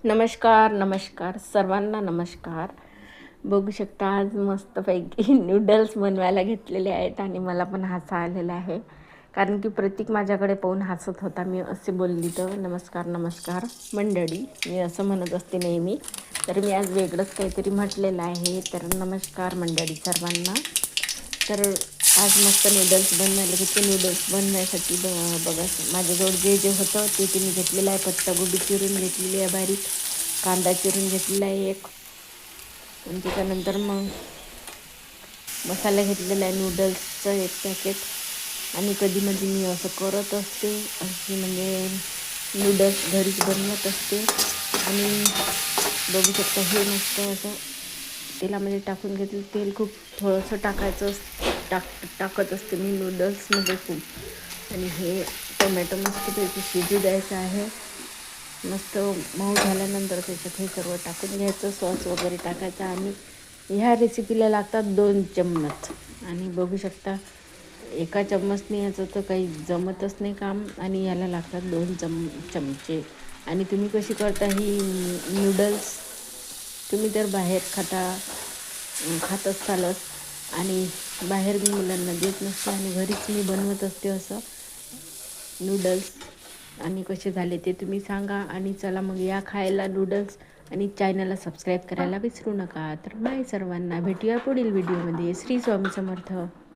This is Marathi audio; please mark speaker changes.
Speaker 1: नमस्कार नमस्कार सर्वांना नमस्कार. बघू शकता आज मस्तपैकी नूडल्स बनवायला घेतलेले आहेत आणि मला पण हसा आलेला आहे, कारण की प्रतीक माझ्याकडे पाहून हसत होता. मी असे बोलली तर नमस्कार नमस्कार मंडळी, मी असं म्हणत असते नेहमी. तर मी आज वेगळंच काहीतरी म्हटलेलं आहे. तर नमस्कार मंडळी सर्वांना. तर आज मस्त नूडल्स बनवायला घेतले. नूडल्स बनवायसाठी बघा माझ्याजवळ जे जे होतं ते मी घेतलेलं आहे. पत्ताकोबी चिरून घेतलेली आहे बारीक, कांदा चिरून घेतलेला आहे एक, आणि त्याच्यानंतर मग मसाला घेतलेला आहे नूडल्सचं एक पॅकेट. आणि कधीमधी मी असं करत असते, अशी म्हणजे नूडल्स घरीच बनवत असते. आणि बघू शकता हे मस्त असं तेलामध्ये टाकून घेतलं. तेल खूप थोडंसं टाकायचं टाकत असते मी नूडल्समध्ये खूप. आणि हे टोमॅटो मस्तपैकी शिजू द्यायचं आहे. मस्त मऊ झाल्यानंतर त्याच्यात हे सर्व टाकून घ्यायचं, सॉस वगैरे टाकायचा. आणि ह्या रेसिपीला लागतात 2 चम्मच. आणि बघू शकता एका चम्मचने याचं तर काही जमतच नाही काम, आणि याला लागतात 2 चमचे. आणि तुम्ही कशी करता ही नूडल्स? तुम्ही तर बाहेर खात असालच, आणि बाहेर मी मुलांना देत नसते आणि घरीच मी बनवत असते असं नूडल्स. आणि कसे झाले ते तुम्ही सांगा. आणि चला मग या खायला नूडल्स. आणि चॅनलला सबस्क्राईब करायला विसरू नका. तर बाय सर्वांना, भेटूया पुढील व्हिडिओमध्ये. श्री स्वामी समर्थ.